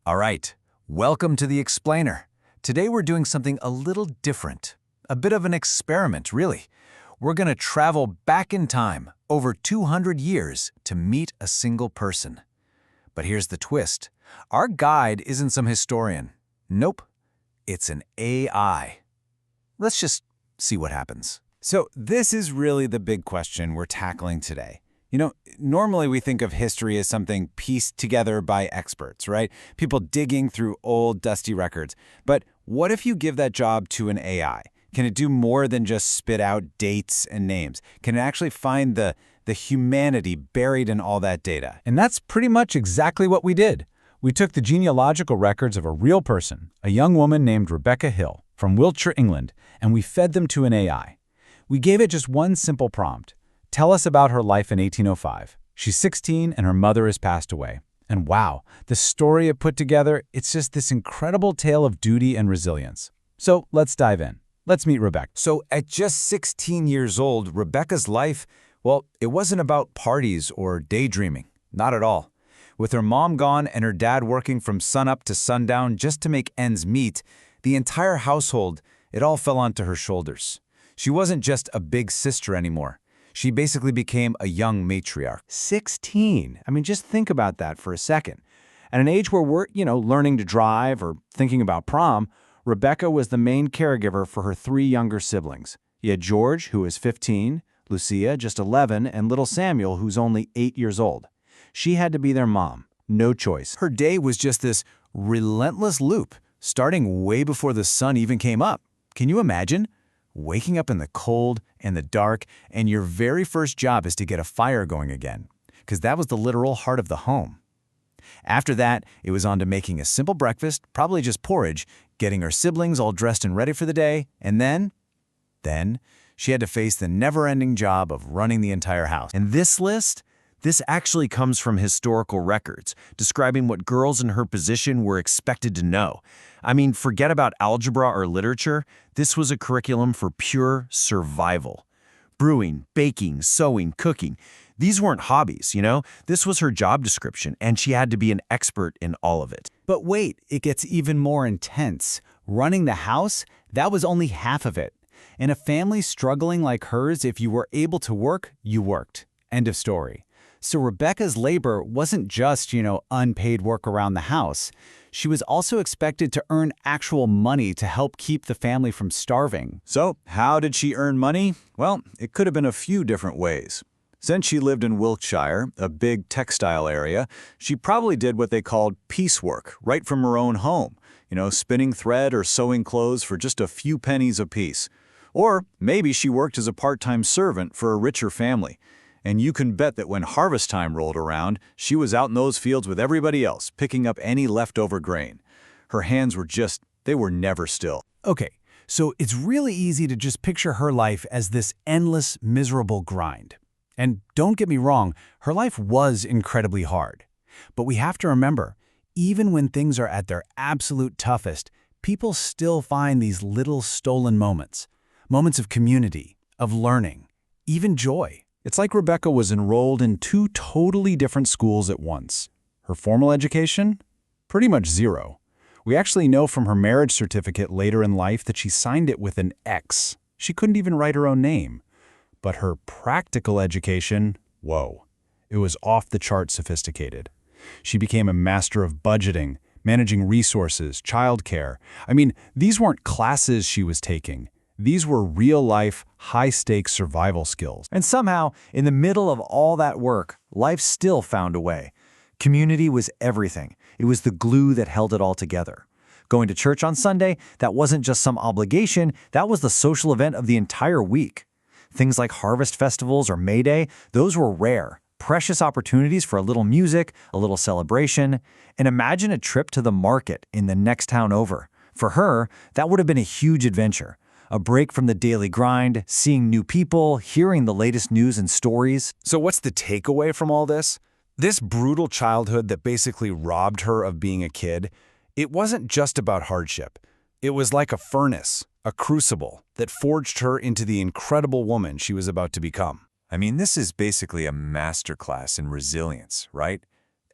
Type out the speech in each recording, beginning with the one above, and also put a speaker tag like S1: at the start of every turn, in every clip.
S1: All right, welcome to the Explainer. Today we're doing something a little different. A bit of an experiment, really. We're going to travel back in time, over 200 years, to meet a single person. But here's the twist. Our guide isn't some historian. Nope, it's an AI. Let's just see what happens.
S2: So this is really the big question we're tackling today. Normally we think of history as something pieced together by experts, right? People digging through old, dusty records. But what if you give that job to an AI? Can it do more than just spit out dates and names? Can it actually find the humanity buried in all that data?
S3: And that's pretty much exactly what we did. We took the genealogical records of a real person, a young woman named Rebecca Hill, from Wiltshire, England, and we fed them to an AI. We gave it just one simple prompt. Tell us about her life in 1805. She's 16 and her mother has passed away. And wow, the story it put together, it's just this incredible tale of duty and resilience. So let's dive in. Let's meet Rebecca.
S1: So at just 16 years old, Rebecca's life, well, it wasn't about parties or daydreaming. Not at all. With her mom gone and her dad working from sunup to sundown just to make ends meet, the entire household, it all fell onto her shoulders. She wasn't just a big sister anymore. She basically became a young matriarch.
S2: 16. I mean, just think about that for a second. At an age where we're, learning to drive or thinking about prom, Rebecca was the main caregiver for her three younger siblings. You had George, who was 15, Lucia, just 11, and little Samuel, who's only 8 years old. She had to be their mom. No choice.
S1: Her day was just this relentless loop, starting way before the sun even came up. Can you imagine? Waking up in the cold and the dark, and your very first job is to get a fire going again, because that was the literal heart of the home. After that, it was on to making a simple breakfast, probably just porridge, getting her siblings all dressed and ready for the day, and then she had to face the never-ending job of running the entire house.
S4: And this actually comes from historical records, describing what girls in her position were expected to know. I mean, forget about algebra or literature. This was a curriculum for pure survival. Brewing, baking, sewing, cooking. These weren't hobbies, This was her job description, and she had to be an expert in all of it.
S3: But wait, it gets even more intense. Running the house, that was only half of it. In a family struggling like hers, if you were able to work, you worked. End of story. So Rebecca's labor wasn't just, unpaid work around the house. She was also expected to earn actual money to help keep the family from starving.
S5: So, how did she earn money? Well, it could have been a few different ways. Since she lived in Wiltshire, a big textile area, she probably did what they called piecework right from her own home. Spinning thread or sewing clothes for just a few pennies apiece. Or maybe she worked as a part-time servant for a richer family. And you can bet that when harvest time rolled around, she was out in those fields with everybody else, picking up any leftover grain. Her hands they were never still.
S3: Okay, so it's really easy to just picture her life as this endless, miserable grind. And don't get me wrong, her life was incredibly hard. But we have to remember, even when things are at their absolute toughest, people still find these little stolen moments. Moments of community, of learning, even joy.
S5: It's like Rebecca was enrolled in two totally different schools at once. Her formal education? Pretty much zero. We actually know from her marriage certificate later in life that she signed it with an X. She couldn't even write her own name. But her practical education, whoa, it was off the chart sophisticated. She became a master of budgeting, managing resources, childcare. I mean, these weren't classes she was taking. These were real-life, high-stakes survival skills.
S4: And somehow, in the middle of all that work, life still found a way. Community was everything. It was the glue that held it all together. Going to church on Sunday, that wasn't just some obligation, that was the social event of the entire week. Things like harvest festivals or May Day, those were rare, precious opportunities for a little music, a little celebration. And imagine a trip to the market in the next town over. For her, that would have been a huge adventure. A break from the daily grind, seeing new people, hearing the latest news and stories.
S1: So what's the takeaway from all this? This brutal childhood that basically robbed her of being a kid, it wasn't just about hardship. It was like a furnace, a crucible, that forged her into the incredible woman she was about to become.
S6: I mean, this is basically a masterclass in resilience, right?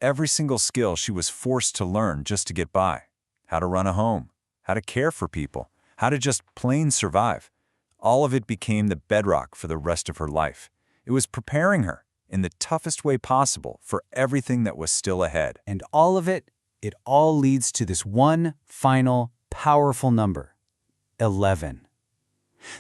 S2: every single skill she was forced to learn just to get by. How to run a home, how to care for people, how to just plain survive. All of it became the bedrock for the rest of her life. It was preparing her, in the toughest way possible, for everything that was still ahead.
S3: And all of it all leads to this one final, powerful number: 11.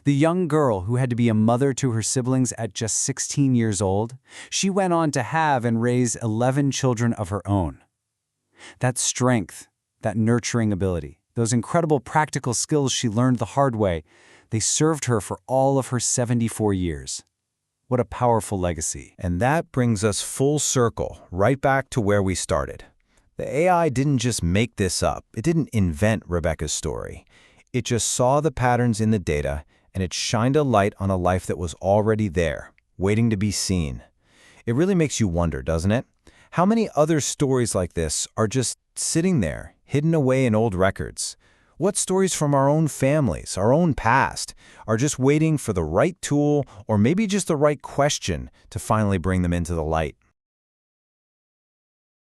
S3: The young girl who had to be a mother to her siblings at just 16 years old, she went on to have and raise 11 children of her own. That strength, that nurturing ability, those incredible practical skills she learned the hard way, they served her for all of her 74 years. What a powerful legacy.
S5: And that brings us full circle, right back to where we started. The AI didn't just make this up. It didn't invent Rebecca's story. It just saw the patterns in the data, and it shined a light on a life that was already there, waiting to be seen. It really makes you wonder, doesn't it? How many other stories like this are just sitting there, hidden away in old records? What stories from our own families, our own past, are just waiting for the right tool or maybe just the right question to finally bring them into the light?